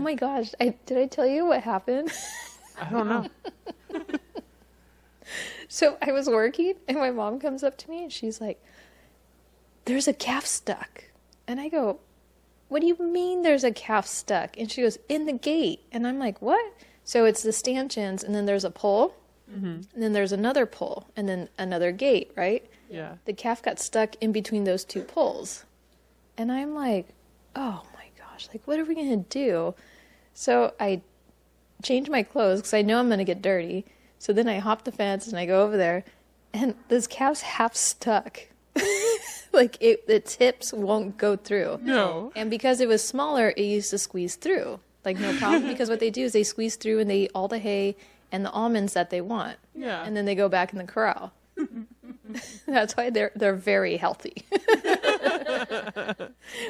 my gosh. Did I tell you what happened? I don't know. So I was working and my mom comes up to me and she's like, there's a calf stuck. And I go, what do you mean there's a calf stuck? And she goes, in the gate. And I'm like, what? So it's the stanchions and then there's a pole and then there's another pole and then another gate, right? Yeah. The calf got stuck in between those two poles. And I'm like, oh my gosh, like what are we going to do? So I changed my clothes because I know I'm going to get dirty. So then I hop the fence and I go over there and this calf's half stuck. Like its hips won't go through. No. And because it was smaller, it used to squeeze through. Like no problem. Because what they do is they squeeze through and they eat all the hay and the almonds that they want. Yeah. And then they go back in the corral. That's why they're very healthy.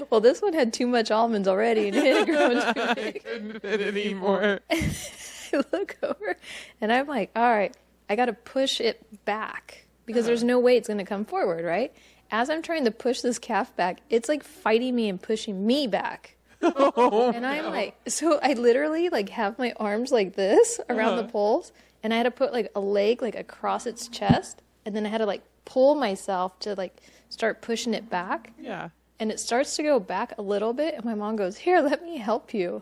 Well, this one had too much almonds already and it had grown too big. Couldn't fit anymore. I look over and I'm like, all right, I got to push it back because there's no way it's going to come forward, right? As I'm trying to push this calf back, it's like fighting me and pushing me back. And I'm like, so I literally like have my arms like this around the poles and I had to put like a leg like across its chest and then I had to like pull myself to like start pushing it back. Yeah. And it starts to go back a little bit and my mom goes, here, let me help you.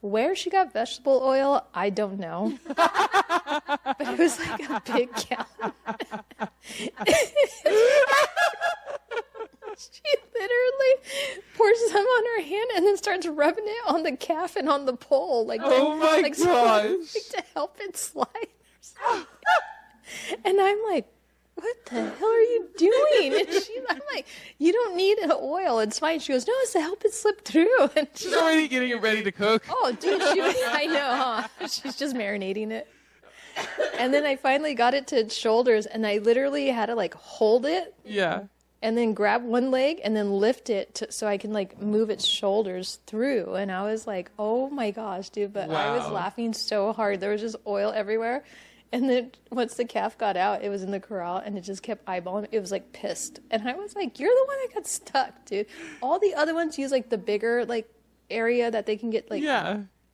Where she got vegetable oil, I don't know. But it was like a big gallon. She literally pours some on her hand and then starts rubbing it on the calf and on the pole. Like, oh my like gosh. to help it slide or something. And I'm like, what the hell are you doing? And I'm like, you don't need an oil. It's fine. She goes, no, it's to help it slip through. And She's already getting it ready to cook. oh, dude, I know, huh? She's just marinating it. And then I finally got it to its shoulders, and I literally had to, like, hold it. Yeah. And then grab one leg and then lift it so I can, like, move its shoulders through. And I was like, oh, my gosh, dude. But I was Wow. laughing so hard. There was just oil everywhere. And then once the calf got out, it was in the corral, and it just kept eyeballing. It was, like, pissed. And I was like, you're the one that got stuck, dude. All the other ones use, like, the bigger, like, area that they can get, like,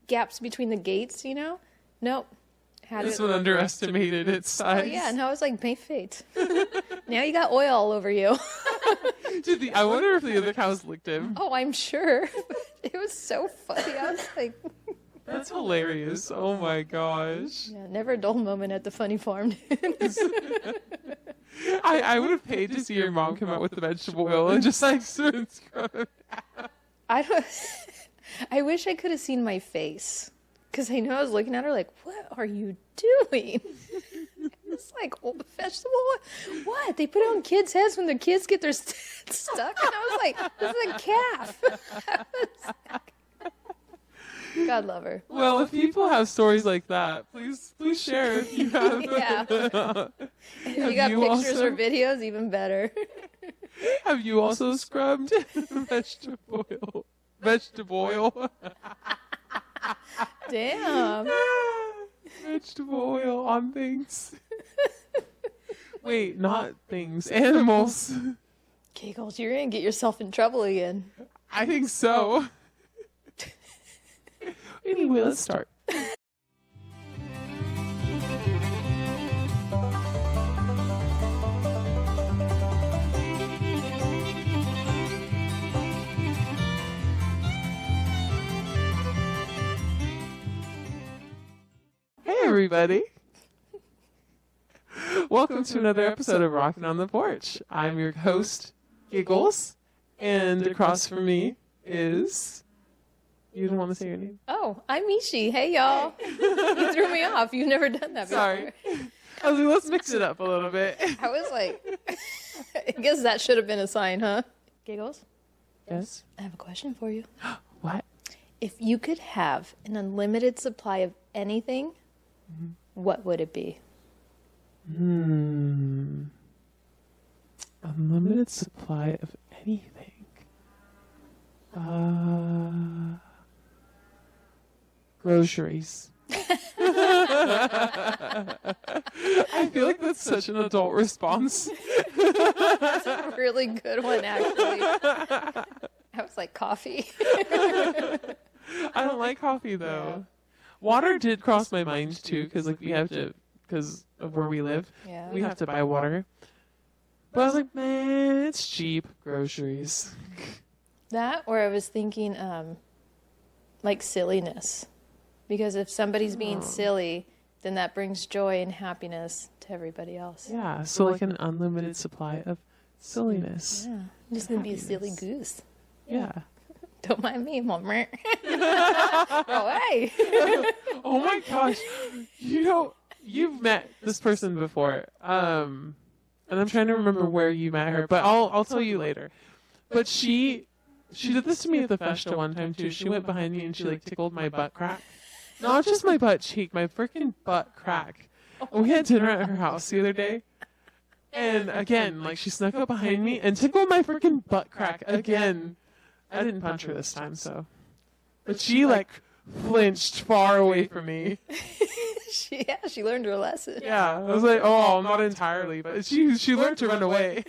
gaps between the gates, you know? Nope. This one underestimated its size. Oh, yeah, and I was like, my fate. Now you got oil all over you. Dude, I wonder if the other cows licked him. Oh, I'm sure. It was so funny. I was like... That's hilarious. Oh my gosh. Yeah, never a dull moment at the funny farm. I would have paid to see your mom come out with the vegetable oil and just like scrub it. I wish I could have seen my face. Because I know I was looking at her like, what are you doing? It's like, oh, vegetable oil? What? They put it on kids' heads when the kids get their stuck? And I was like, this is a calf. God love her. Well, if people have stories like that, please share if you have. Yeah. If you got pictures or videos, even better. Have you also scrubbed vegetable oil? Vegetable oil. Damn. Vegetable oil on things. Wait, not things. Animals. Giggles, you're going to get yourself in trouble again. I think so. Anyway, let's start. Hey, everybody. Welcome to another episode of Rockin On the Porch. I'm your host, Giggles, and across from me is... You don't want to say your name? Oh, I'm Mishi. Hey, y'all. You threw me off. You've never done that before. Sorry. I was like, let's mix it up a little bit. I was like, I guess that should have been a sign, huh? Giggles? Yes? I have a question for you. What? If you could have an unlimited supply of anything, what would it be? Unlimited supply of anything. Groceries. I feel like that's such an adult response. That's a really good one, actually. I was like, coffee. I don't like coffee though. Water did cross my mind too, because like because of where we live, we have to buy water. But I was like, man, it's cheap groceries. That, or I was thinking, like silliness, because if somebody's being silly, then that brings joy and happiness to everybody else. Yeah, so like an unlimited supply of silliness. Yeah, I'm just gonna be a silly goose. Yeah. Don't mind me, Mom. Oh, hey. Oh my gosh. You know, you've met this person before. And I'm trying to remember where you met her, but I'll tell you later. But she did this to me at the festa one time too. She went behind me and she like tickled my butt crack. Not just my butt cheek, my freaking butt crack. And we had dinner at her house the other day. And again, like she snuck up behind me and tickled my freaking butt crack again. I didn't punch her this time, so. But she like flinched far away from me. She learned her lesson. Yeah, I was like, oh, not entirely, but she learned to run away.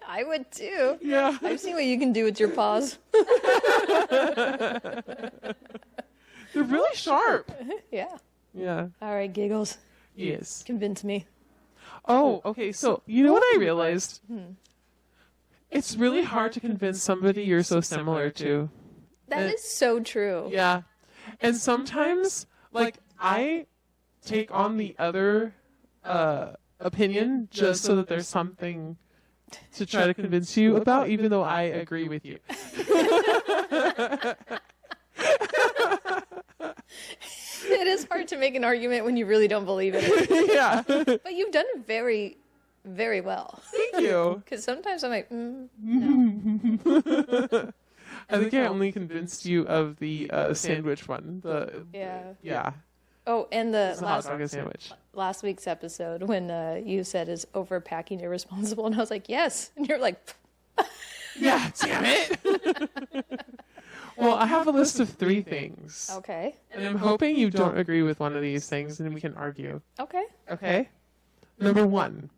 I would too. Yeah. I've seen what you can do with your paws. They're really sharp. Yeah. Yeah. All right, Giggles. Yes. Convince me. Oh, okay. So, you know what I realized? It's really hard to convince somebody you're so similar to. That is so true. Yeah. And sometimes, like, I take on the other opinion just so that there's something to try to convince you about, even though I agree with you. It is hard to make an argument when you really don't believe it. Yeah. But you've done it very, very well. Thank you. Because sometimes I'm like, no. I think I only convinced you of the sandwich one. Yeah. Oh, and It's a hot dog sandwich. last week's episode when you said is overpacking irresponsible, and I was like, yes. And you're like, Yeah, damn it. Well, I have a list of 3 things. okay. And I'm hoping you don't agree with one of these things and we can argue. Okay. Okay? Number 1.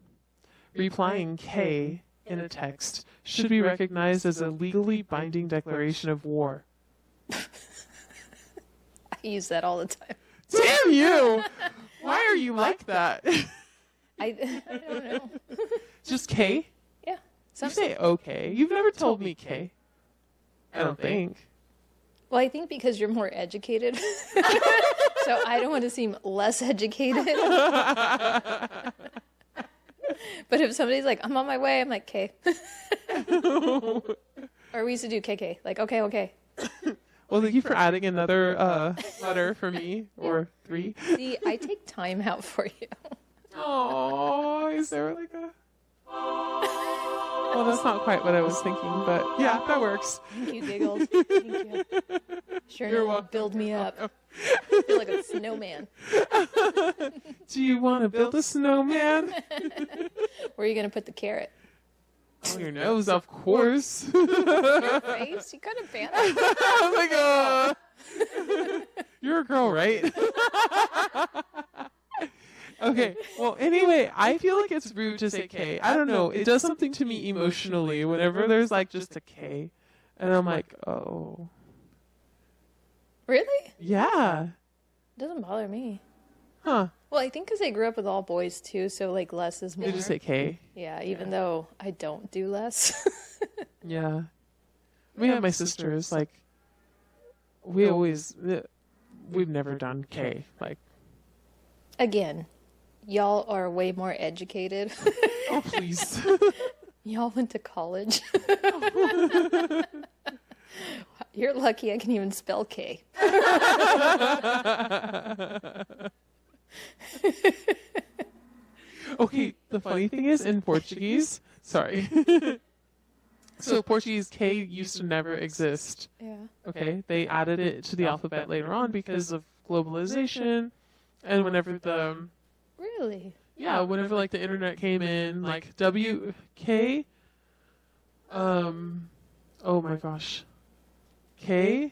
Replying K in a text should be recognized as a legally binding declaration of war. I use that all the time. Damn you! Why are you like that? I don't know. Just K? Yeah. You say okay. You've never told me K. I don't think. Well, I think because you're more educated. So I don't want to seem less educated. But if somebody's like, I'm on my way, I'm like, K. Or we used to do KK. Like, okay. Well, thank you for adding another letter for me, or 3. See, I take time out for you. Oh, is there like a... Well, that's not quite what I was thinking, but yeah, that works. Thank you, Giggles. Thank you. Sure, You're enough, welcome. build me up. I feel like a snowman. Do you want to build a snowman? Where are you going to put the carrot? On your nose, of course. Your face? You kind of panic. Oh my god. You're a girl, right? Okay, well, anyway, I feel like it's rude to say K. I don't know. It does something to me emotionally whenever there's like just a K. And I'm like, oh. Really? Yeah. It doesn't bother me. Huh. Well, I think because I grew up with all boys too, so like less is more. They just say K. Yeah, even though I don't do less. Yeah. We have my sisters, like, we've never done K. Like, Again, y'all are way more educated. oh, please. Y'all went to college. You're lucky I can even spell K. Okay, the funny thing is, in Portuguese, sorry. So Portuguese K used to never exist. Yeah. Okay, they added it to the alphabet later on because of globalization, and whenever Really? whenever like the internet came in, like WK, oh my gosh, KWY,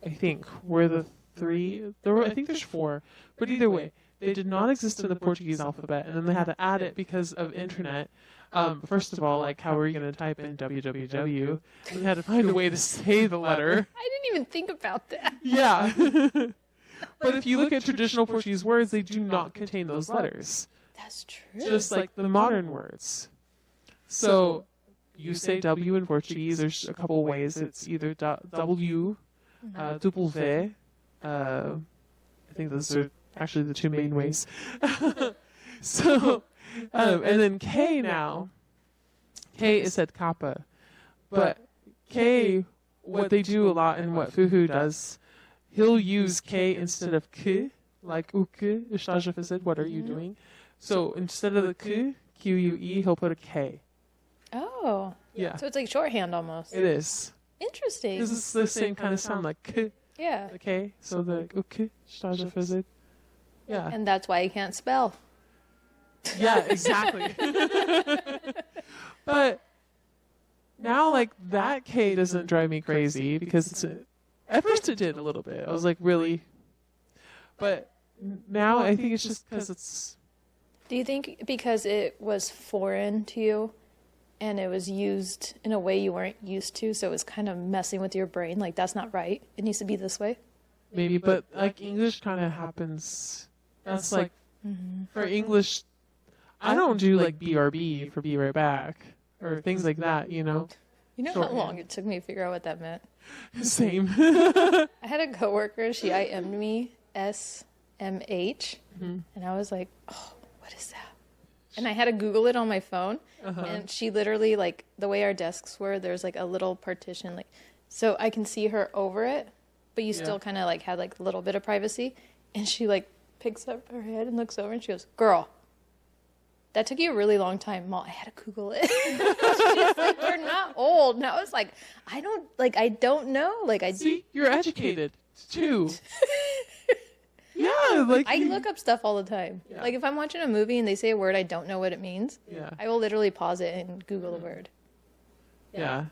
I think were the 3. I think there's 4, but either way, they did not exist in the Portuguese alphabet, and then they had to add it because of internet. First of all, like, how are you going to type in www? We had to find a way to say the letter. I didn't even think about that. Yeah. But if you look at traditional Portuguese words, they do not contain those letters. That's true. Just like the modern words. So you say W in Portuguese, there's a couple ways. It's either W, W, I think those are actually the two main ways. So, and then K now. K is said kappa. But K, what they do a lot and what Fuhu does, he'll use K instead of K, like o que estás a fazer, what are you doing? So instead of the Q, Q-U-E, he'll put a K. Oh. Yeah. So it's like shorthand almost. It is. Interesting. This is the same kind of sound, like K, Yeah. the K. So the o que estás a fazer. Yeah. And that's why you can't spell. Yeah, exactly. But now, like, that K doesn't drive me crazy because at first it did a little bit. I was like, really? But now I think it's just because it's... Do you think because it was foreign to you and it was used in a way you weren't used to, so it was kind of messing with your brain? Like, that's not right. It needs to be this way. Maybe, but like English kind of happens. That's like, for English, I don't do like BRB for be right back or things like that, you know? You know how long it took me to figure out what that meant? Same. I had a coworker, she IM'd me SMH, and I was like, oh, what is that? And I had to Google it on my phone, and she literally, like, the way our desks were, there's like a little partition, like, so I can see her over it, but you still kind of like had like a little bit of privacy, and she like picks up her head and looks over and she goes, girl, that took you a really long time. Mom, I had to Google it. She's like, we're not old. And I was like, I don't know. Like, See, you're educated too. Yeah, like I look up stuff all the time. Yeah. Like, if I'm watching a movie and they say a word I don't know what it means, yeah, I will literally pause it and Google the word. yeah.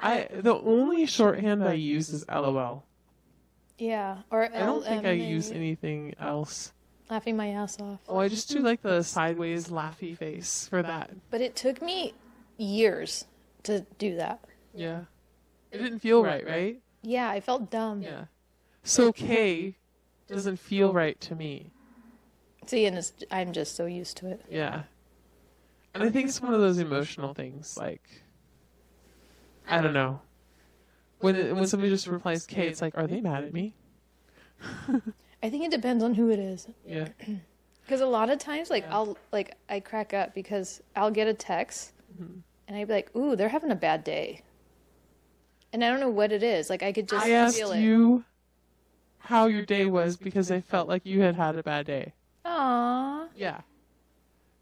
The only shorthand I use is LOL. Yeah, or I don't think I use anything else. laughing my ass off. Oh, I just do like the sideways laughy face for that. But it took me years to do that. Yeah. It didn't feel right? Yeah, I felt dumb. Yeah. So K doesn't feel right to me. See, and I'm just so used to it. Yeah. And I think it's one of those emotional things, like, I don't know. When somebody just replies K, it's like, are they mad at me? I think it depends on who it is. Yeah. Because a lot of times, like, I crack up because I'll get a text and I'd be like, ooh, they're having a bad day. And I don't know what it is. Like, I could just feel it. I asked you how your day was because I felt like you had a bad day. Aww. Yeah.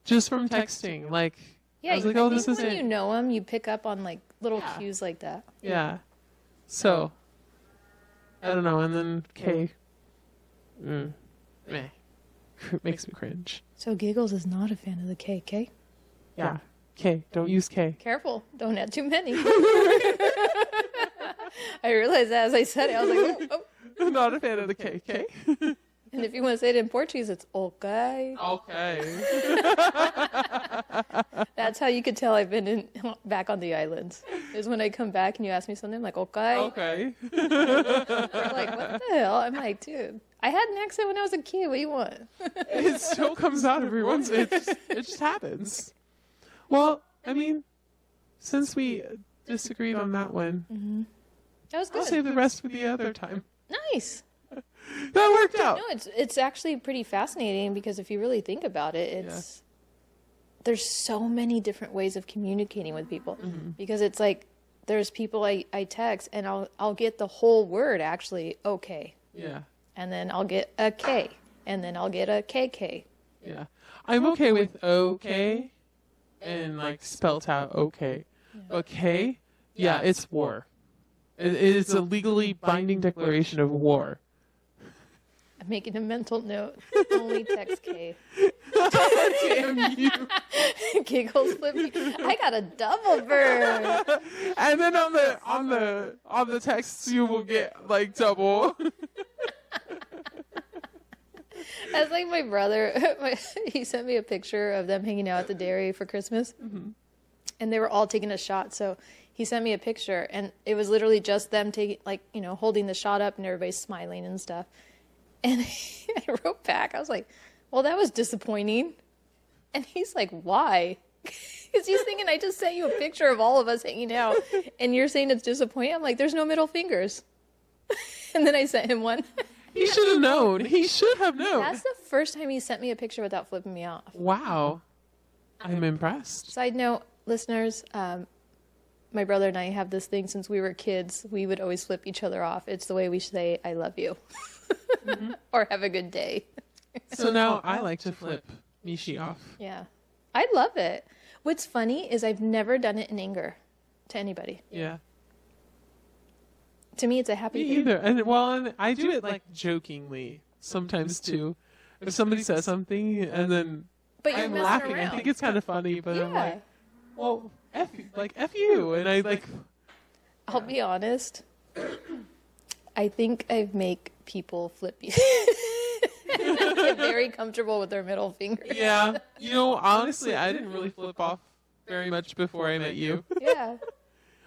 Just from texting. Like, Yeah, I was like, oh, this think is when it. you know them, you pick up on, like, little cues like that. Yeah. So, I don't know. And then K. Meh. Makes me cringe. So Giggles is not a fan of the KK. Yeah. K. Don't use K. Careful. Don't add too many. I realized that as I said it. I was like, oh. I'm not a fan of the KK. And if you want to say it in Portuguese, it's okay. Okay. That's how you could tell I've been back on the islands. Is when I come back and you ask me something, I'm like, okay. Okay. They're like, what the hell? I'm like, dude, I had an accent when I was a kid. What do you want? It still comes out every once. It just happens. Well, I mean, since we disagreed on that one, That was good. I'll save the rest for the other time. Nice. That worked out. No, it's actually pretty fascinating because if you really think about it, there's so many different ways of communicating with people. Because it's like there's people I text and I'll get the whole word actually okay. Yeah. And then I'll get a K and then I'll get a KK. Yeah. I'm okay with okay and like spelt out okay. Okay? Yeah, it's war. It's a legally binding declaration of war. I'm making a mental note. Only text K. Damn you. Giggles flippy. I got a double bird. And then on the texts you will get like double. That's like my brother. He sent me a picture of them hanging out at the dairy for Christmas. Mm-hmm. And they were all taking a shot. So he sent me a picture, and it was literally just them taking, like, you know, holding the shot up and everybody's smiling and stuff. And I wrote back, I was like, well, that was disappointing. And he's like, why? Because he's thinking I just sent you a picture of all of us hanging out, and you're saying it's disappointing. I'm like, there's no middle fingers. And then I sent him one. He should have known. He should have known. That's the first time he sent me a picture without flipping me off. Wow. I'm impressed. Side note, listeners, my brother and I have this thing since we were kids. We would always flip each other off. It's the way we say, I love you. Mm-hmm. Or have a good day. So now I like to flip Mishi off. Yeah. I love it. What's funny is I've never done it in anger to anybody. Yeah. To me, it's a happy Me thing. either. And I do it like jokingly sometimes too. If somebody says something and then But you're I'm messing laughing, around. I think it's kind of funny, but I'm Yeah. like, well, F you. And I like. I'll be honest. I think I make people flip you. Get very comfortable with their middle finger. Yeah. You know, honestly, I didn't really flip off very much before I met you. Yeah.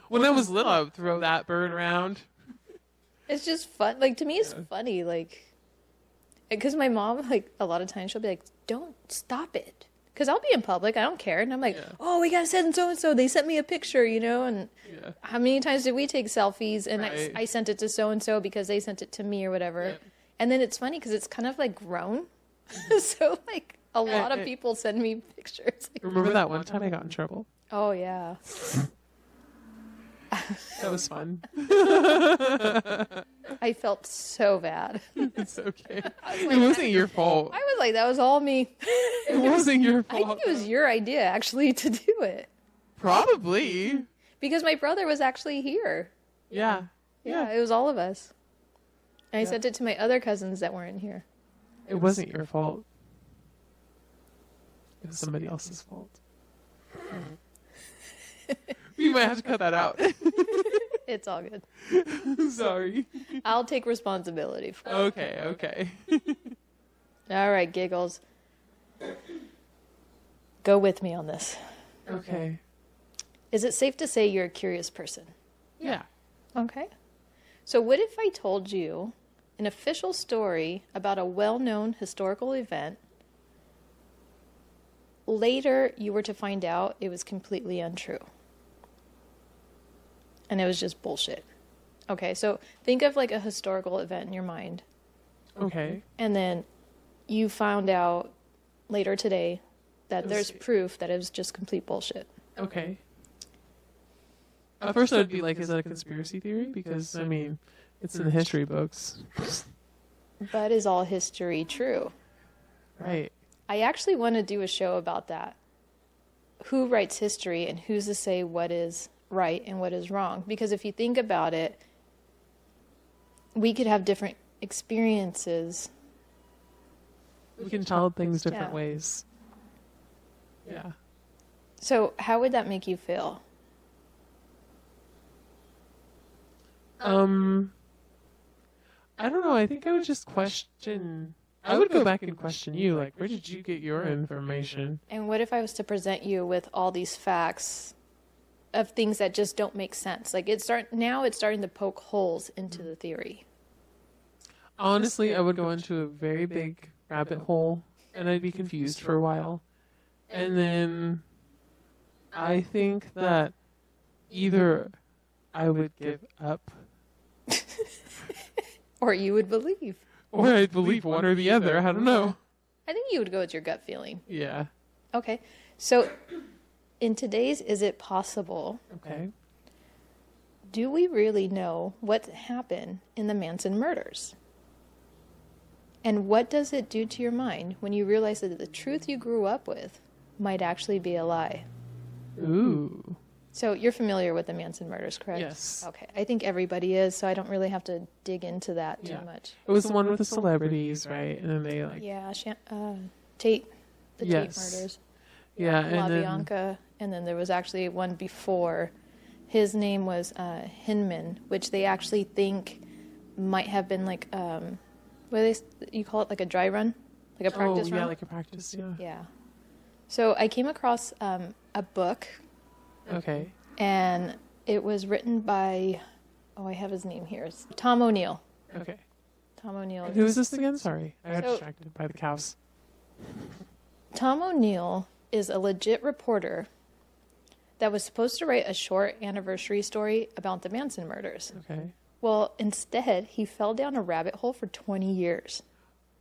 When I was little, I would throw that bird around. It's just fun. Like, to me, it's funny. Like, because my mom, like, a lot of times she'll be like, don't stop it. Because I'll be in public. I don't care. And I'm like, oh, we got to send so-and-so. They sent me a picture, you know? And how many times did we take selfies? And I sent it to so-and-so because they sent it to me or whatever. Yeah. And then it's funny because it's kind of, like, grown. So, like, a lot of people send me pictures. Like, remember that one time I got in trouble? Oh, yeah. That was fun. I felt so bad. It's okay. It wasn't your fault. I was like, that was all me. It wasn't your fault. I think it was your idea, actually, to do it. Probably. Because my brother was actually here. Yeah. Yeah, it was all of us. And I sent it to my other cousins that weren't here. It wasn't your fault. It was somebody else's fault. We might have to cut that out. It's all good. Sorry. I'll take responsibility for it. Okay. All right, Giggles. Go with me on this. Okay. Is it safe to say you're a curious person? Yeah. Okay. So what if I told you an official story about a well-known historical event, later you were to find out it was completely untrue? And it was just bullshit. Okay, so think of like a historical event in your mind. Okay. And then you found out later today that there's proof that it was just complete bullshit. Okay. At first I would be like, is that a conspiracy theory? Because, I mean, it's in the history books. But is all history true? Right. I actually want to do a show about that. Who writes history and who's to say what is right and what is wrong? Because if you think about it, we could have different experiences. We can tell things different ways. Yeah. So how would that make you feel? I don't know. I think I would just I would go back and question you. Like, where did you get your information? And what if I was to present you with all these facts of things that just don't make sense? Like, it's starting to poke holes into the theory. Honestly, I would go into a very big rabbit hole, and I'd be confused for a while. And then I think that either I would give up, or you would believe. Or I'd believe one or the other. I don't know. I think you would go with your gut feeling. Yeah. Okay. So in today's Is It Possible? Okay. Do we really know what happened in the Manson murders? And what does it do to your mind when you realize that the truth you grew up with might actually be a lie? Ooh. So you're familiar with the Manson murders, correct? Yes. Okay. I think everybody is, so I don't really have to dig into that too much. It was the one with the celebrities, right? And then they Tate, the Tate Yes. murders. Yeah, and then LaBianca, and then there was actually one before. His name was Hinman, which they actually think might have been like, you call it like a dry run? like a practice run. Yeah, like a practice, yeah. Yeah. So I came across a book. Okay. And it was written by, I have his name here. It's Tom O'Neill. Okay. Tom O'Neill. Who is this again? Sorry. I got distracted by the cows. Tom O'Neill is a legit reporter that was supposed to write a short anniversary story about the Manson murders. Okay. Well, instead, he fell down a rabbit hole for 20 years.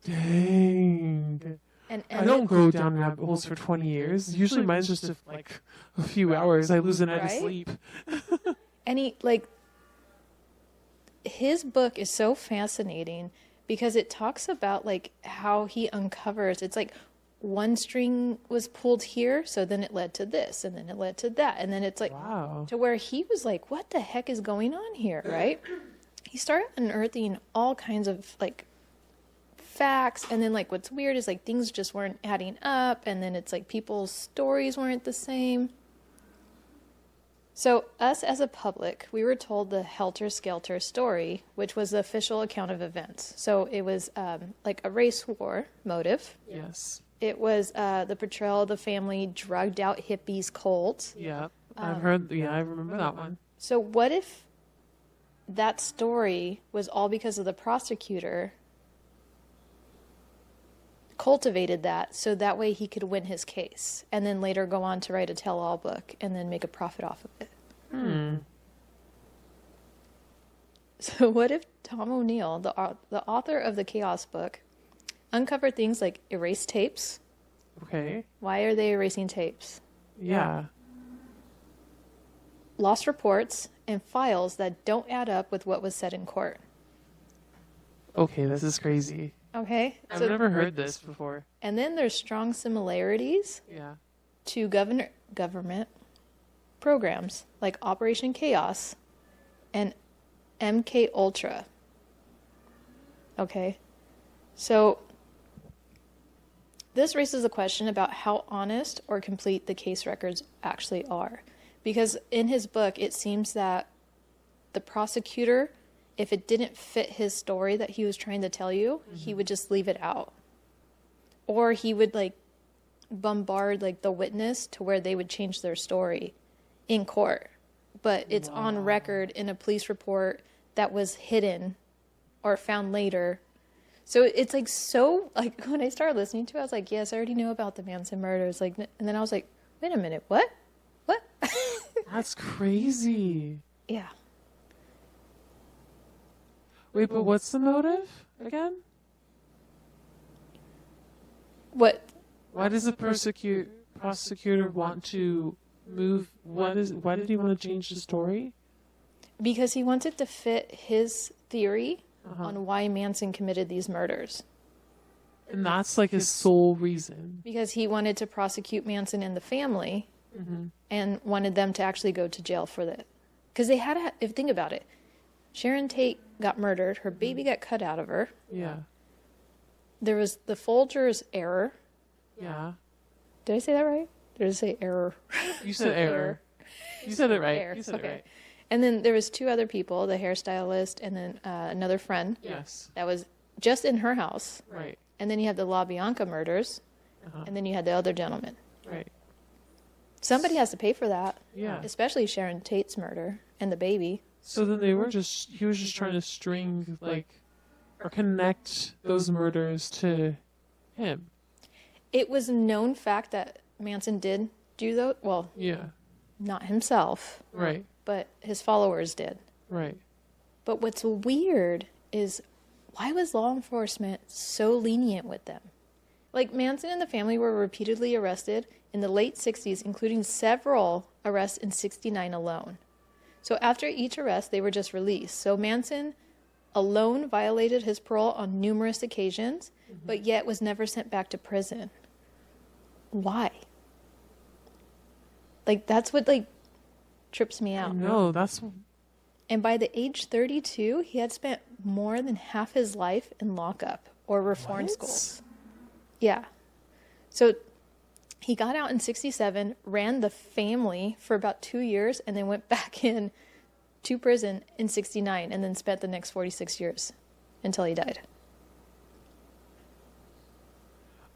Dang. And I don't go down rabbit holes for 20 years. Usually mine's just like a few hours. I lose a night of sleep. And his book is so fascinating because it talks about like how he uncovers, it's like one string was pulled here, so then it led to this, and then it led to that, and then it's like to where he was like, what the heck is going on here, right? He started unearthing all kinds of like facts, and then like what's weird is like things just weren't adding up, and then it's like people's stories weren't the same. So us as a public, we were told the helter-skelter story, which was the official account of events. So it was like a race war motive. Yes. It was the portrayal of the family drugged out hippies cult. Yeah, I've heard. Yeah, I remember that one. So what if that story was all because of the prosecutor cultivated that so that way he could win his case and then later go on to write a tell-all book and then make a profit off of it? So what if Tom O'Neill, the author of the Chaos book, uncovered things like erased tapes? Okay. Why are they erasing tapes? Yeah. Lost reports and files that don't add up with what was said in court. Okay, this is crazy. Okay. I've never heard this before. And then there's strong similarities to government programs like Operation Chaos and MK Ultra. Okay. So this raises a question about how honest or complete the case records actually are. Because in his book, it seems that the prosecutor, if it didn't fit his story that he was trying to tell you, he would just leave it out. Or he would like bombard like the witness to where they would change their story in court. But it's on record in a police report that was hidden or found later. So it's like so, like when I started listening to it, I was like, yes, I already know about the Manson murders. Like, and then I was like, wait a minute, what? What? That's crazy. Yeah. Wait, but what's the motive again? What? Why does the prosecutor want to move? Why did he want to change the story? Because he wanted to fit his theory on why Manson committed these murders. And that's like his sole reason. Because he wanted to prosecute Manson and the family and wanted them to actually go to jail for that. Because they had to, think about it, Sharon Tate got murdered. Her baby got cut out of her. Yeah. There was the Folgers error. Yeah. Did I say that right? Did I say error? You said error. You said it right. Error. You said it right. And then there was two other people, the hairstylist and then another friend. Yes. That was just in her house. Right. And then you had the LaBianca murders. And then you had the other gentleman. Right. Somebody has to pay for that. Yeah. Especially Sharon Tate's murder and the baby. So then he was just trying to string, like, or connect those murders to him. It was a known fact that Manson did do those. Well, yeah. Not himself. Right. But his followers did. Right. But what's weird is why was law enforcement so lenient with them? Like, Manson and the family were repeatedly arrested in the late 60s, including several arrests in 69 alone. So after each arrest, they were just released. So Manson alone violated his parole on numerous occasions, but yet was never sent back to prison. Why? Like, that's what, like, trips me out. No, that's... And by the age 32, he had spent more than half his life in lockup or reform schools. Yeah. So he got out in 67, ran the family for about 2 years, and then went back in to prison in 69, and then spent the next 46 years until he died.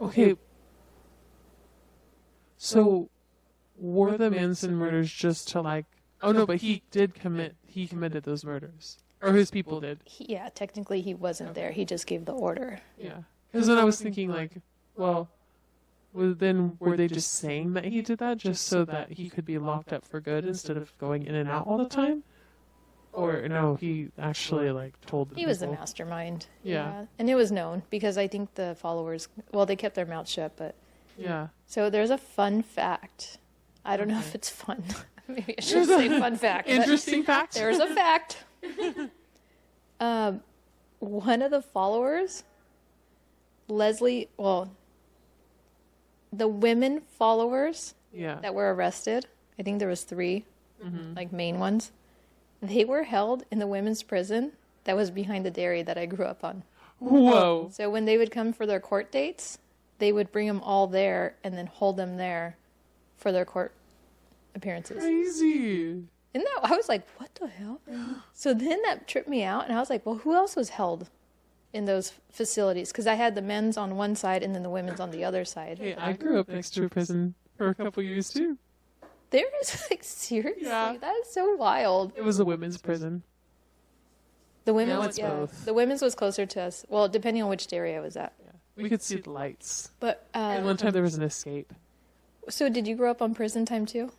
Okay. So, were the Manson murders just to like... Oh, no, but he committed those murders. Or his people did. Yeah, technically he wasn't there. He just gave the order. Yeah. Because then I was thinking, like, well, then were they just saying that he did that just so that he could be locked up for good instead of going in and out all the time? Or, no, he actually, like, told the He was the people. mastermind. Yeah. And it was known because I think the followers, well, they kept their mouth shut, but... Yeah. So there's a fun fact. I don't know if it's fun. Maybe I should say fun fact. Interesting fact. There's a fact. One of the followers, Leslie, well, the women followers Yeah. that were arrested, I think there was 3, like main ones, they were held in the women's prison that was behind the dairy that I grew up on. Whoa. So when they would come for their court dates, they would bring them all there and then hold them there for their court appearances. Crazy. And that, I was like, what the hell? So then that tripped me out, and I was like, well, who else was held in those facilities? Because I had the men's on one side and then the women's on the other side. Hey, I grew up next to a prison for a couple years, too. There is, like, seriously? Yeah. That is so wild. It was a women's prison. The Now women's, it's yeah. both. The women's was closer to us. Well, depending on which dairy I was at. Yeah. We could see the lights. But, And one time there was an escape. so did you grow up on prison time, too?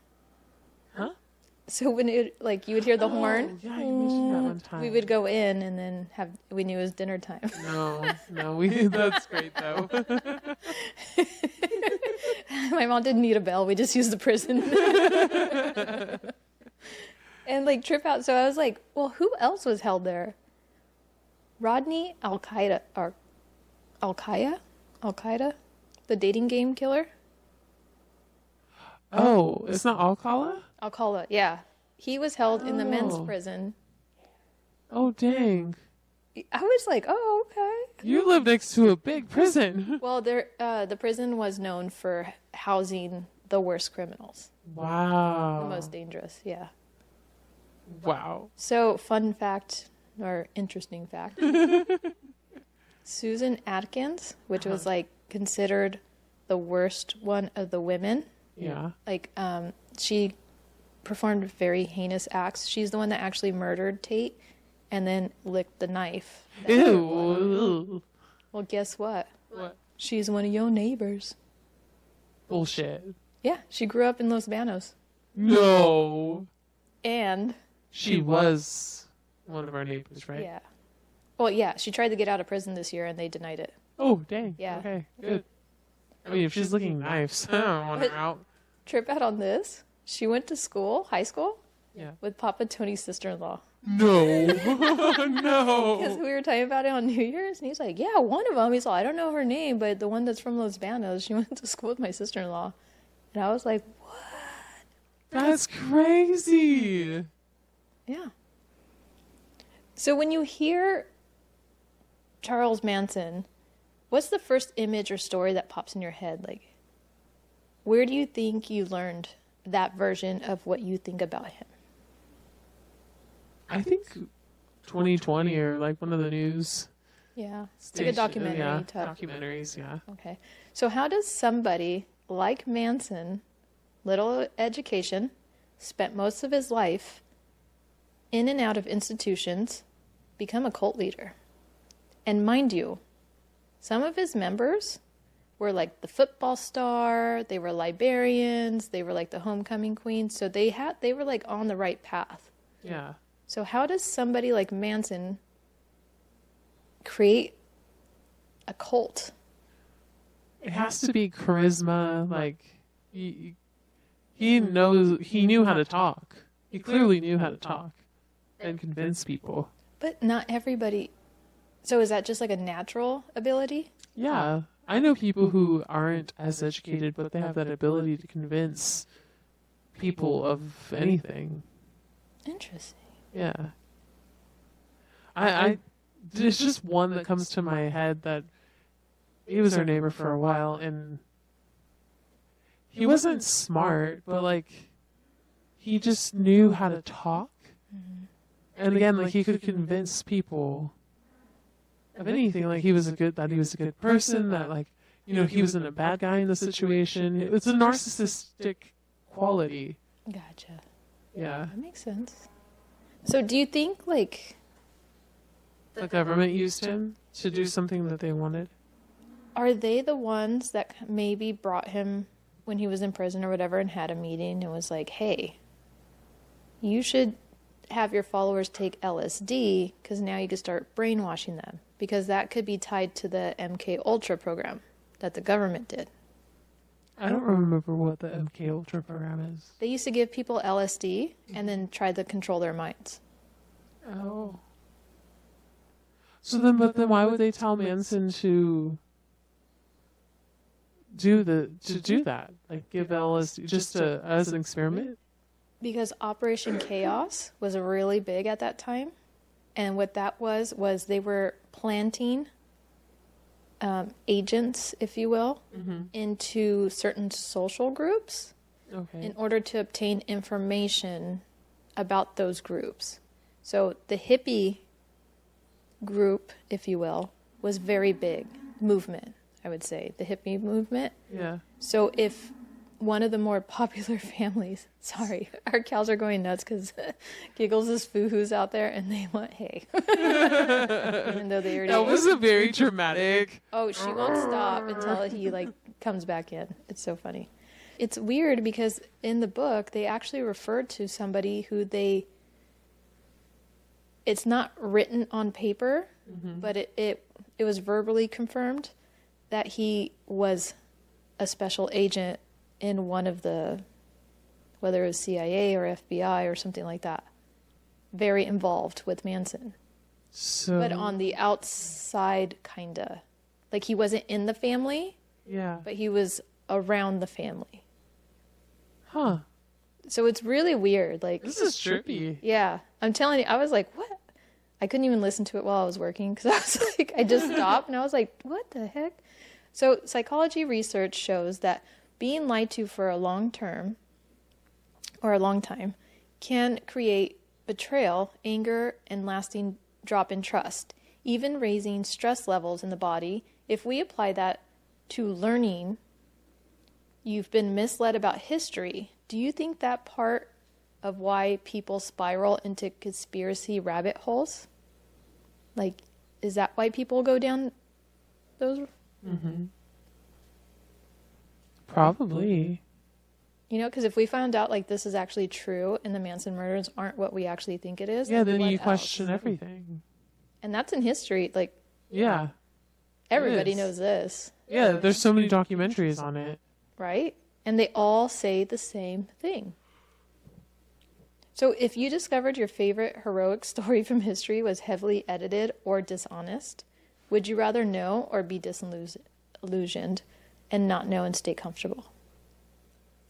Huh? So when it, like, you would hear the horn, Yeah, you mentioned that one time. we would go in and then we knew it was dinner time. No, that's great, though. My mom didn't need a bell. We just used the prison. And, like, trip out. So I was like, well, who else was held there? Rodney Al-Qaeda, or Al-Qaeda? The dating game killer? Oh, it's not Alcala? Al-Qaeda, yeah. He was held in the men's Oh. prison. Oh, dang. I was like, oh, okay. You live next to a big prison. Well, the prison was known for housing the worst criminals. Wow. The most dangerous, yeah. Wow. So, fun fact, or interesting fact. Susan Atkins, which was, like, considered the worst one of the women. Yeah. Like, she performed very heinous acts. She's the one that actually murdered Tate and then licked the knife. Ew. Well, guess what? What? She's one of your neighbors. Bullshit. Yeah, she grew up in Los Banos. No. And... She was one of our neighbors, right? Yeah. Well, yeah, she tried to get out of prison this year and they denied it. Oh, dang. Yeah. Okay, good. I mean, if she's licking knives, I don't want her out. Trip out on this. She went to school, high school, Yeah. with Papa Tony's sister-in-law. No. Because No. we were talking about it on New Year's, and he's like, yeah, one of them. He's like, I don't know her name, but the one that's from Los Banos, she went to school with my sister-in-law. And I was like, what? That's crazy. Yeah. So when you hear Charles Manson, what's the first image or story that pops in your head? Like, where do you think you learned that version of what you think about him? I think 2020 or like one of the news. Yeah. It's like a documentary Yeah, type. documentaries, yeah. Okay. So how does somebody like Manson, little education, spent most of his life in and out of institutions, become a cult leader? And mind you, some of his members were like the football star, they were librarians, they were like the homecoming queen, so they were like on the right path. Yeah. So how does somebody like Manson create a cult? It has to be charisma. Like he knew how to talk. He clearly knew how to talk and convince people. But not everybody. So is that just like a natural ability? Yeah, I know people who aren't as educated, but they have that ability to convince people of anything. Interesting. Yeah. I there's just one that comes to my head that he was our neighbor for a while, and he wasn't smart, but like he just knew how to talk. Mm-hmm. And again, like he could convince people of anything. Like he was a good person, that like he wasn't a bad guy in the situation. It's a narcissistic quality. Gotcha. Yeah. That makes sense. So do you think, like... The government used him to do something that they wanted? Are they the ones that maybe brought him when he was in prison or whatever and had a meeting and was like, hey, you should have your followers take LSD because now you can start brainwashing them? Because that could be tied to the MK Ultra program that the government did. I don't remember what the MK Ultra program is. They used to give people LSD and then try to control their minds. Oh. But then why would they tell Manson to do that? Like give LSD just as an experiment? Because Operation Chaos was really big at that time. And what that was they were planting agents, if you will, into certain social groups in order to obtain information about those groups. So the hippie group, if you will, was very big movement, I would say, the hippie movement. Yeah. So if one of the more popular families, sorry, our cows are going nuts because Giggles is foo-hoos out there and they want hay. Even though they already... That was a very dramatic... Oh, she won't stop until he comes back in. It's so funny. It's weird because in the book, they actually referred to somebody who it's not written on paper, but it was verbally confirmed that he was a special agent in one of the, whether it was CIA or FBI or something like that, very involved with Manson. But on the outside, kinda. Like he wasn't in the family, but he was around the family. Huh. So it's really weird. Like, this is trippy. Yeah. I'm telling you, I was like, what? I couldn't even listen to it while I was working because I was like, I just stopped and I was like, what the heck? So psychology research shows that being lied to for a long time can create betrayal, anger, and lasting drop in trust, even raising stress levels in the body. If we apply that to learning, you've been misled about history. Do you think that part of why people spiral into conspiracy rabbit holes? Like, is that why people go down those? Probably. You know, because if we found out like this is actually true and the Manson murders aren't what we actually think it is, then you question everything. And that's in history. Like, yeah, everybody knows this. Yeah, there's so many documentaries on it. Right? And they all say the same thing. So if you discovered your favorite heroic story from history was heavily edited or dishonest, would you rather know or be disillusioned and not know and stay comfortable?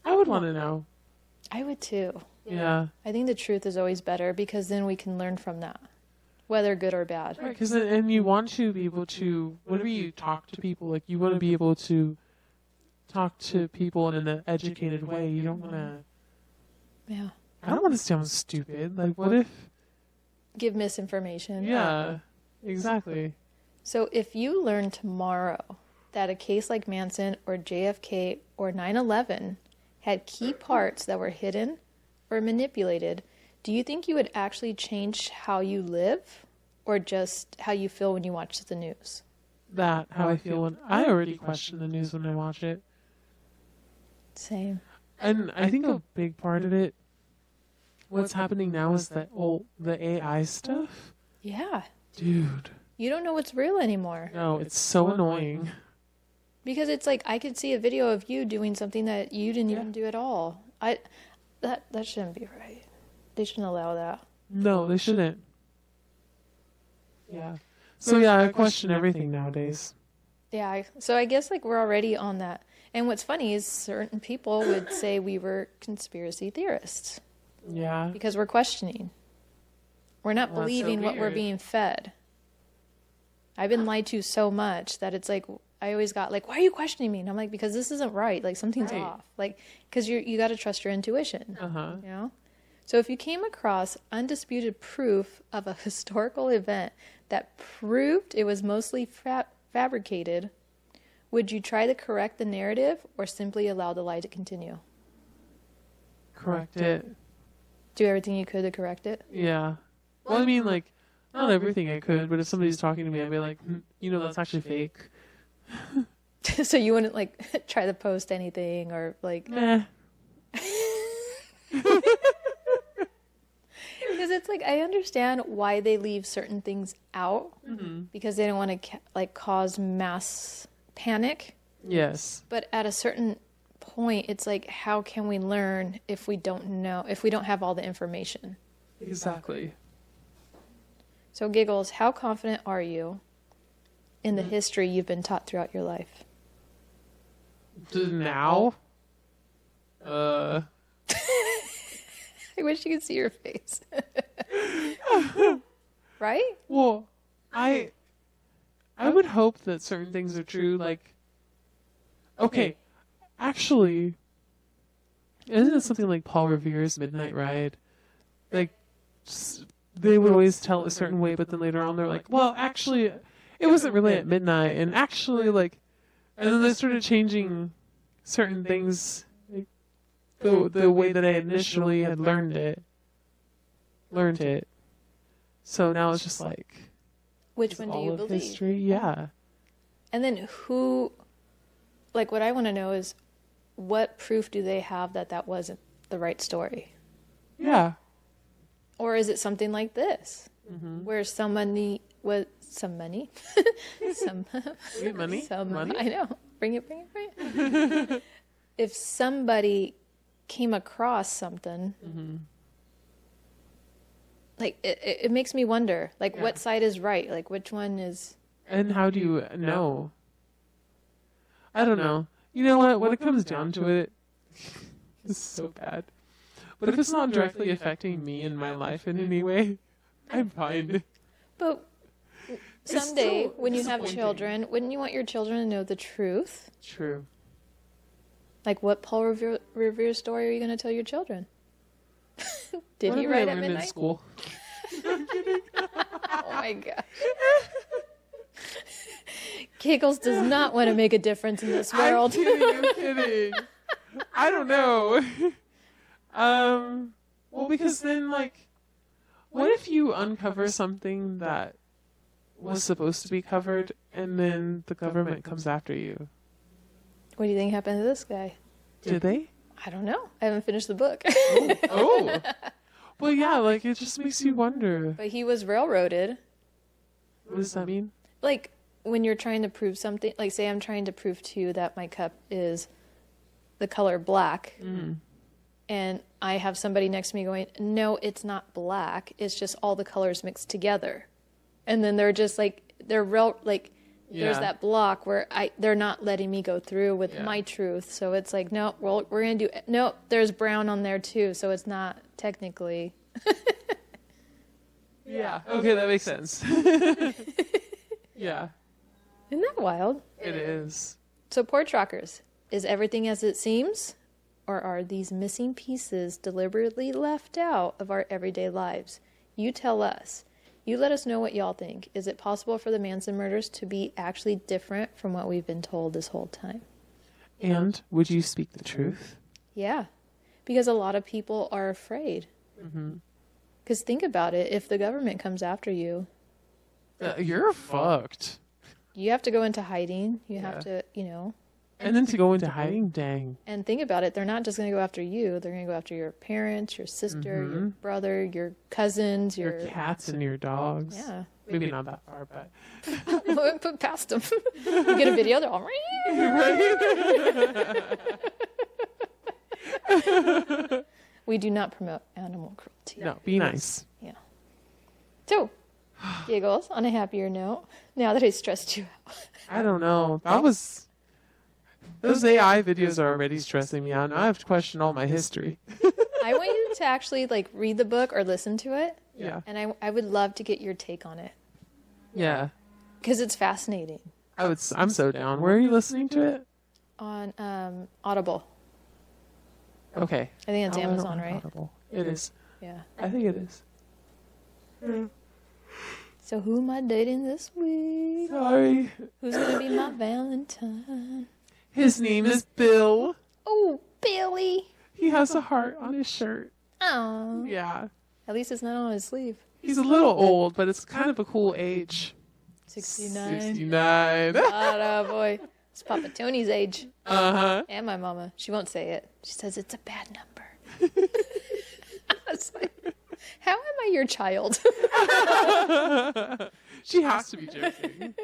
I would want to know. I would too. Yeah. I think the truth is always better because then we can learn from that, whether good or bad. Right, because and you want to be able to, whenever you talk to people, like you want to be able to talk to people in an educated way. You don't want to... Yeah. I don't want to sound stupid. Like, what if... Give misinformation. Yeah, exactly. So if you learn tomorrow that a case like Manson or JFK or 9/11 had key parts that were hidden or manipulated, do you think you would actually change how you live or just how you feel when you watch the news? How I feel when... I already question the news when I watch it. Same. And I think a big part of it, what's happening now is that the AI stuff. Yeah. Dude. You don't know what's real anymore. No, it's so annoying. Because it's like I could see a video of you doing something that you didn't even do at all. That shouldn't be right. They shouldn't allow that. No, they shouldn't. Yeah. So yeah, I question everything nowadays. Yeah, so I guess like we're already on that. And what's funny is certain people would say we were conspiracy theorists. Yeah. Because we're questioning. We're not believing what we're being fed. I've been lied to so much that it's like, I always got like, why are you questioning me? And I'm like, because this isn't right. Like something's off. Like, because you got to trust your intuition. You know? So if you came across undisputed proof of a historical event that proved it was mostly fabricated, Would you try to correct the narrative or simply allow the lie to continue? Correct it. Do everything you could to correct it? Yeah. Well, I mean, like, not everything I could, but if somebody's talking to me, I'd be like, that's actually fake. So you wouldn't, like, try to post anything or, like... Meh. Because it's like, I understand why they leave certain things out. Mm-hmm. Because they don't want to, like, cause mass panic. Yes. But at a certain point, it's like, how can we learn if we don't know, if we don't have all the information? Exactly. So, Giggles, how confident are you in the history you've been taught throughout your life? Now? I wish you could see your face. Right? Well, I would hope that certain things are true, like, okay, actually, isn't it something like Paul Revere's Midnight Ride? Like, they would always tell a certain way, but then later on they're like, well, actually, it wasn't really at midnight, and actually, like, and then they started changing certain things, like, the way that I initially had learned it. So now it's just like, which one do you believe? History? Yeah. And then who, like, what I want to know is, what proof do they have that that wasn't the right story? Yeah. Or is it something like this, where some money was some money, some money, some money. I know. Bring it. If somebody came across something, like it makes me wonder, like, what side is right? Like, which one is? And how do you know? I don't know. You know what? When it comes down to it, it's so bad. But if it's not directly affecting me in my life in any way, I'm fine. But someday, when you have children, wouldn't you want your children to know the truth? True. Like, what Paul Revere story are you going to tell your children? Did he write at midnight? In school? I'm kidding. Oh my gosh. Giggles does not want to make a difference in this world. I'm kidding. I don't know. Well, because then, like, what if you uncover something that was supposed to be covered, and then the government comes after you? What do you think happened to this guy? Did they? I don't know. I haven't finished the book. Oh. Well, yeah, like, it just makes you wonder. But he was railroaded. What does that mean? Like, when you're trying to prove something, like, say I'm trying to prove to you that my cup is the color black. And I have somebody next to me going, no, it's not black. It's just all the colors mixed together. And then they're just like, there's that block where they're not letting me go through with my truth. So it's like, no, we're going to do, no, there's brown on there too. So it's not technically. Yeah. Okay, that makes sense. Yeah. Isn't that wild? It is. So, porch rockers, is everything as it seems? Or are these missing pieces deliberately left out of our everyday lives? You tell us. You let us know what y'all think. Is it possible for the Manson murders to be actually different from what we've been told this whole time? And would you speak the truth? Yeah, because a lot of people are afraid. Because think about it. If the government comes after you, you're fucked. You have to go into hiding. You have to, And then to go into hiding, dang. And think about it. They're not just going to go after you. They're going to go after your parents, your sister, your brother, your cousins, your cats and your dogs. Yeah. Maybe not that far, but. Put past them. You get a video, they're all. We do not promote animal cruelty. No, be nice. Yeah. So, Giggles, on a happier note, now that I stressed you out. I don't know. Those AI videos are already stressing me out. Now I have to question all my history. I want you to actually, like, read the book or listen to it. Yeah. And I would love to get your take on it. Yeah. Because it's fascinating. I'm so down. Where are you listening to it? On Audible. Okay. I think it's Amazon, right? Audible. It is. Yeah. I think it is. So who am I dating this week? Sorry. Who's going to be my Valentine? His name is Bill. Oh, Billy. He has a heart on his shirt. Oh. Yeah. At least it's not on his sleeve. He's a little old, but it's kind of a cool age. 69. 69. Oh, boy. It's Papa Tony's age. Uh-huh. And my mama. She won't say it. She says it's a bad number. I was like, how am I your child? She has to be joking.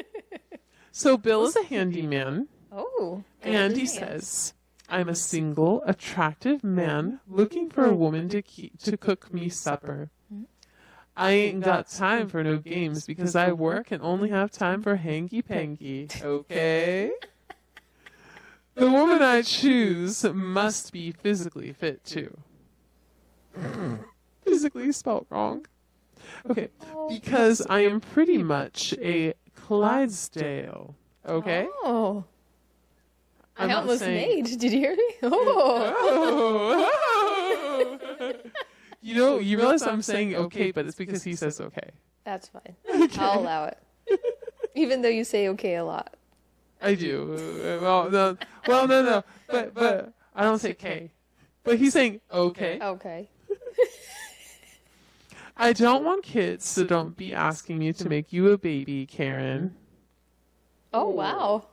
So Bill is a handyman. Oh. And he says, I'm a single, attractive man looking for a woman to cook me supper. I ain't got time for no games because I work and only have time for hanky-panky, okay? The woman I choose must be physically fit, too. Physically spelled wrong. Okay, because I am pretty much a Clydesdale, okay? Oh. I'm I not almost saying- made. Did you hear me? Oh. Oh. You realize I'm saying okay, but it's because he says okay. That's fine. I'll allow it. Even though you say okay a lot. I do. No. But I don't say K. But he's saying okay. Okay. I don't want kids, so don't be asking me to make you a baby, Karen. Oh, wow.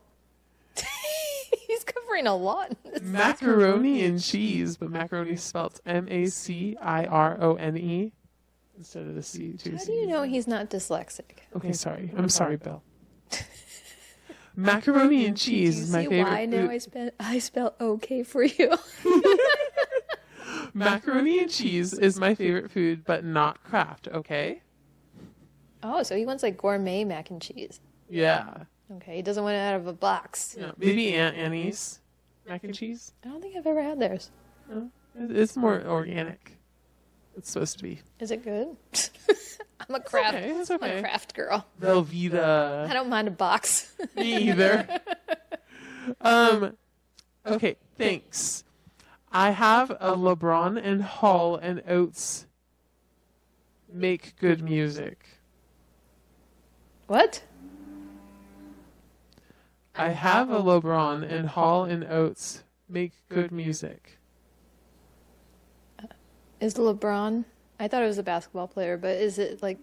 He's covering a lot. Macaroni and cheese, but macaroni spelled Macarone instead of the C. How do you know he's not dyslexic? Okay, sorry. I'm sorry, Bill. Macaroni and cheese is my See favorite why now food. I spell okay for you? Macaroni and cheese is my favorite food, but not Kraft, okay? Oh, so he wants like gourmet mac and cheese. Yeah. Okay, he doesn't want it out of a box. Yeah. Maybe Aunt Annie's mac and cheese. I don't think I've ever had theirs. No, it's more organic. It's supposed to be. Is it good? I'm a craft. okay, it's I'm a okay. craft girl. Velveeta. I don't mind a box. Me either. Okay, thanks. I have a LeBron and Hall and Oates make good music. What? I have a LeBron and Hall and Oates make good music. Is LeBron? I thought it was a basketball player, but is it like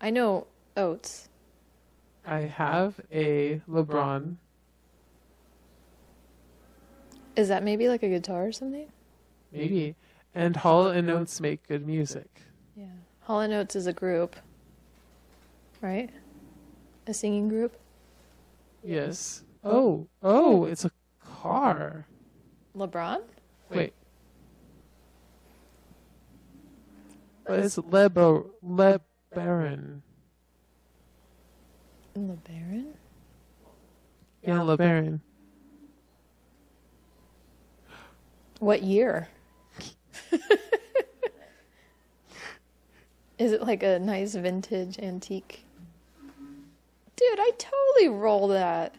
I know Oates. I have a LeBron. Is that maybe like a guitar or something? Maybe. And Hall and Oates make good music. Yeah. Hall and Oates is a group, right? A singing group. Yes. Oh, it's a car. LeBron? Wait. But it's LeBaron. LeBaron? Yeah, LeBaron. What year? Is it like a nice vintage antique? Dude, I totally roll that.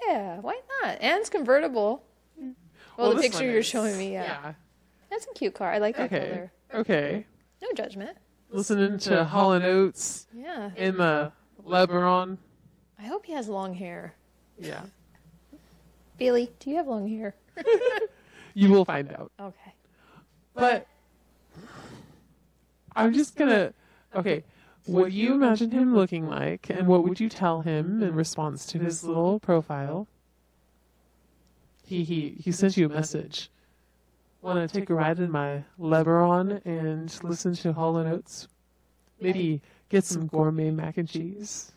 Yeah, why not? And it's convertible. Well, the this picture one you're is. showing me, yeah. That's a cute car. I like that color. Okay. No judgment. Listening to Hall and Oates Yeah. in the LeBaron. I hope he has long hair. Yeah. Billy, do you have long hair? You will find out. Okay. But I'm just gonna. Okay. What do you imagine him looking like, and what would you tell him in response to his little profile? He sent you a message. Want to take a ride in my LeBaron and listen to Hall and Oates? Maybe get some gourmet mac and cheese.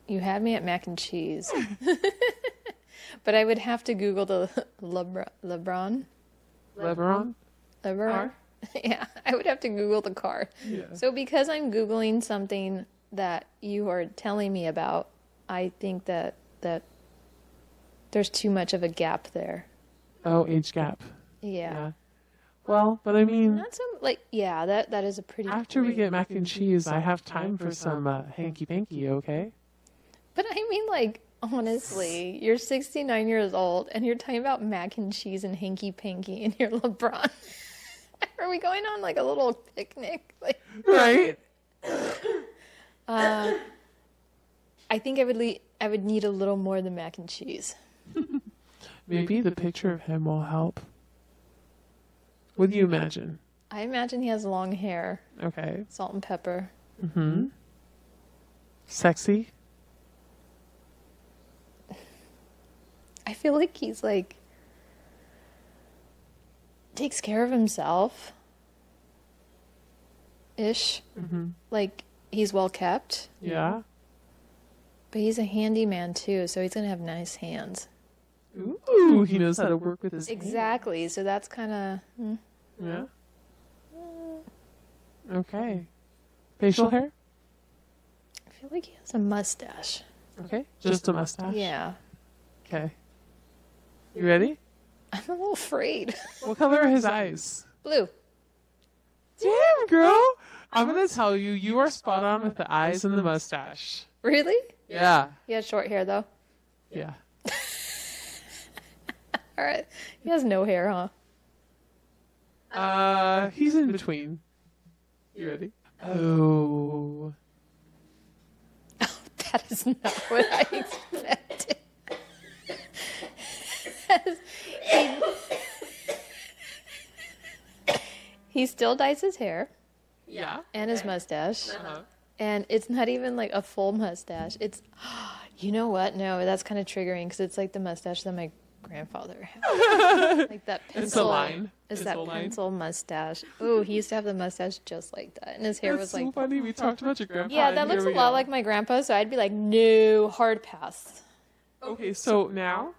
You had me at mac and cheese. But I would have to Google the LeBron. LeBaron? Car? Yeah, I would have to Google the car. Yeah. So because I'm Googling something that you are telling me about, I think that there's too much of a gap there. Oh, age gap. Yeah. Well, but I mean, Not so like that is a pretty after we great- get mac and cheese, I have time for some hanky-panky, okay? But I mean, like, honestly, you're 69 years old and you're talking about mac and cheese and hanky panky and you're LeBron. Are we going on like a little picnic? Like, Right? I think I would need a little more than mac and cheese. Maybe the picture of him will help. What do you imagine? I imagine he has long hair. Okay. Salt and pepper. Mm-hmm. Sexy? I feel like he's like takes care of himself ish. Mm-hmm. Like he's well kept. Yeah. But he's a handyman too, so he's gonna have nice hands. Ooh, he knows how to work with his Exactly. So that's kind of Yeah. Okay. Facial hair? I feel like he has a mustache. Okay. Just a mustache? Yeah. Okay. You ready? I'm a little afraid. What color are his eyes? Blue. Damn, girl! I'm gonna tell you, you are spot on with the eyes and the mustache. Really? Yeah. He has short hair though. Yeah. All right. He has no hair, huh? He's in between. You ready? Oh. That is not what I expected. He still dyes his hair Yeah. and his mustache. Uh-huh. And it's not even like a full mustache. It's, you know what? No, that's kind of triggering because it's like the mustache that my grandfather had. Like that pencil. It's a line. It's Pencil that line. pencil mustache. Oh, he used to have the mustache just like that. And his hair That's was like. so funny. We talked about your grandpa. Yeah, and that looks here a we lot go. like my grandpa, so I'd be like, no, hard pass. Okay, so now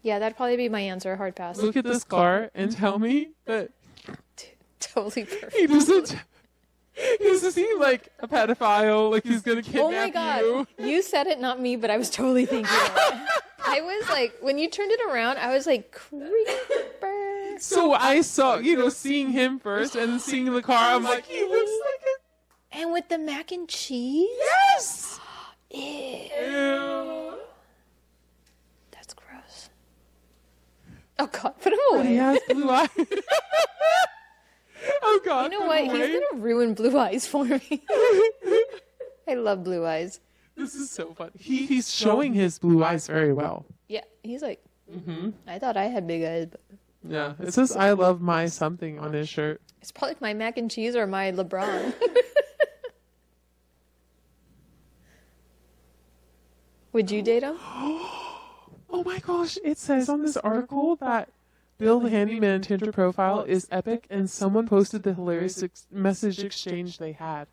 Yeah, that'd probably be my answer, hard pass. look at this car and tell me that Totally perfect. he doesn't. Doesn't seem like a pedophile. Like he's gonna kidnap Oh my god, you. you said it, not me, but I was totally thinking it. I was like, when you turned it around, I was like, creeper. So I saw, seeing him first and seeing the car. I'm like, he looks like it. And with the mac and cheese? Yes. Ew. Ew. That's gross. Oh god, put him away. He has blue eyes. Oh god. You know what? He's gonna ruin blue eyes for me. I love blue eyes. This is so funny. He's showing his blue eyes very well. Yeah, he's like, Mm-hmm. I thought I had big eyes, but Yeah. It says "I love my something" on his shirt. it's probably my mac and cheese or my LeBron. Would you date him? Oh my gosh! It says on this article that Bill the Handyman Tinder profile is epic, and someone posted the hilarious message exchange they had.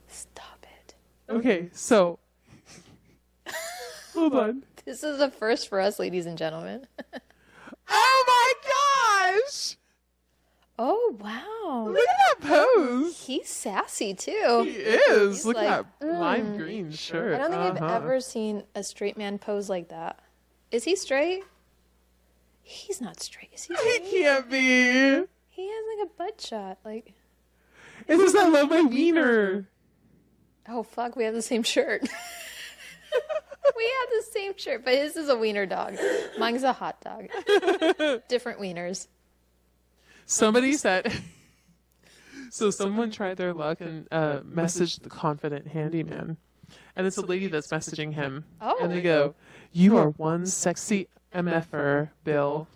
Stop it. Okay, so hold on. This is a first for us, ladies and gentlemen. Oh my gosh! Oh, wow. Look at that pose. He's sassy, too. He is. He's Look like, at that lime green shirt. I don't think I've Uh-huh. ever seen a straight man pose like that. Is he straight? He's not straight. Is he He straight? can't be. He has like a butt shot. Like, It says "I love my wiener." oh, fuck, we have the same shirt. We have the same shirt, but his is a wiener dog. Mine's a hot dog. Different wieners. Somebody said. So someone tried their luck and messaged the confident handyman, and it's a lady that's messaging him. Oh. And they go, "You are one sexy MFer, Bill."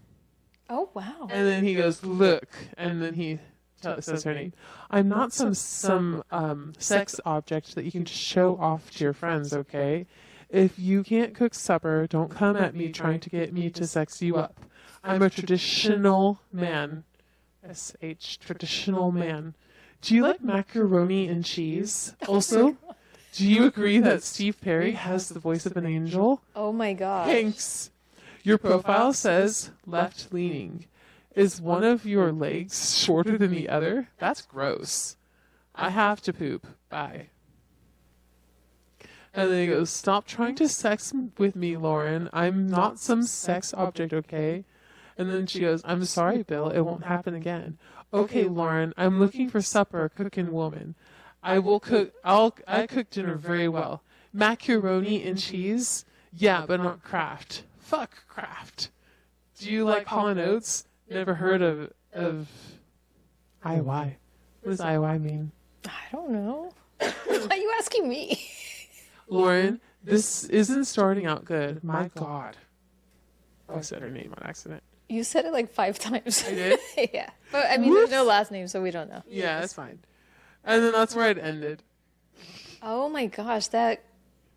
Oh, wow. And then he goes, "Look," and then he says her name. "I'm not some sex object that you can just show off to your friends, okay? If you can't cook supper, don't come at me trying to get me to sex you up. I'm a traditional man." SH, traditional man. "Do you like macaroni and cheese? Also, do you agree that Steve Perry has the voice of an angel? Oh, my God. Thanks. Your profile says left leaning. Is one of your legs shorter than the other? That's gross. I have to poop. Bye." And then he goes, "Stop trying to sex with me, Lauren. I'm not some sex object, okay?" And then she goes, "I'm sorry, Bill. It won't happen again." "Okay, Lauren. I'm looking for supper, cooking woman. I will cook. I cook dinner very well. Macaroni and cheese? Yeah, but not Kraft. Fuck Kraft. Do you like Hall & Oates? Never heard of IY. What does IY mean? I don't know. Why are you asking me? Lauren, this isn't starting out good. My God. I said her name on accident. You said it like 5 times. I did? Yeah. But I mean, there's no last name, so we don't know. Yeah, that's fine. And then that's where it ended. Oh my gosh, that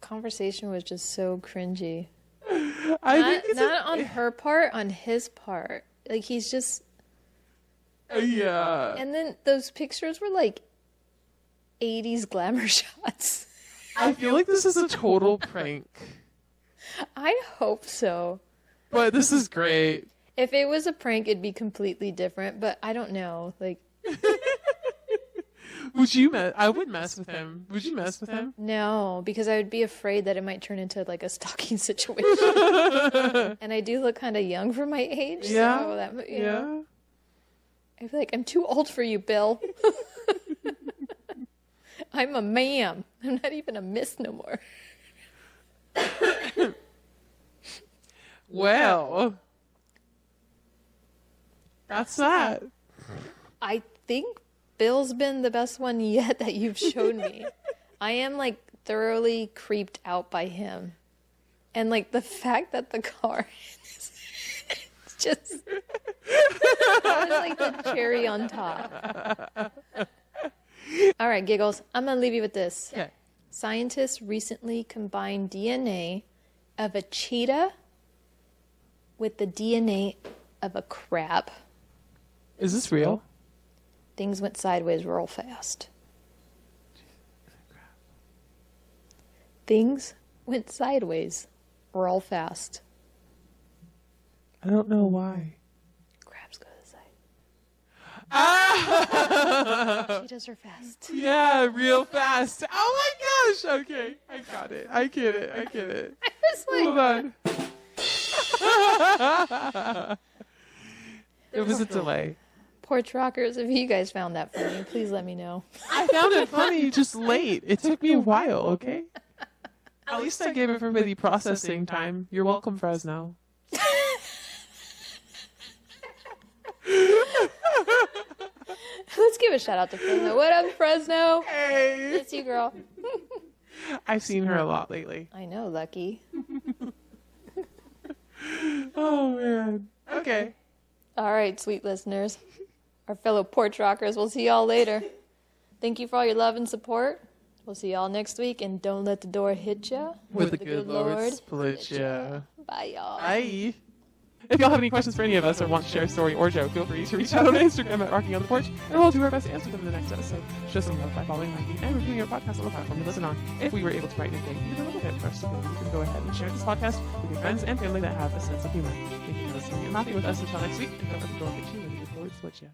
conversation was just so cringy. Not on her part, on his part. Like, he's just... Yeah. And then those pictures were like 80s glamour shots. I feel like this is a total prank. I hope so. But this is great. If it was a prank, it'd be completely different, but I don't know. Like... Would you I would mess with him. Would you mess with him? No, because I would be afraid that it might turn into like a stalking situation. And I do look kind of young for my age. Yeah. So that, you know, I'd be like, I'm too old for you, Bill. I'm a ma'am. I'm not even a miss no more. Well, that's that. I think Bill's been the best one yet that you've shown me. I am like thoroughly creeped out by him. And like the fact that the car is just that was like the cherry on top. All right, Giggles, I'm going to leave you with this. Okay. Scientists recently combined DNA of a cheetah with the DNA of a crab. Is this real? Things went sideways real fast. Things went sideways real fast. I don't know why. Crabs go to the side. Ah! Cheetahs are fast. Yeah, real fast. Oh my gosh. Okay. I got it. I get it. I get it. I was like, Hold on. There was a delay. Porch Rockers, if you guys found that funny, please let me know. I found it funny, just late. It took me a while, okay? At least I gave everybody processing time. You're welcome, Fresno. Let's give a shout out to Fresno. What up, Fresno? Hey! It's you, girl. I've seen her a lot lately. I know, Lucky. Oh, man. Okay. All right, sweet listeners. Our fellow Porch Rockers, we'll see y'all later. Thank you for all your love and support. We'll see y'all next week, and don't let the door hit ya. With the good Lord split ya. Bye, y'all. Bye. If y'all have any questions for any of us or want to share a story or joke, feel free to reach out on Instagram at Rockin On the Porch, and we'll do our best to answer them in the next episode. Show some love by following, liking, and reviewing our podcast on the platform you listen on. If we were able to brighten your day even a little bit for us, then you can go ahead and share this podcast with your friends and family that have a sense of humor. Thank you for listening and laughing with us until next week, and don't let the door hit you when the good Lord split ya.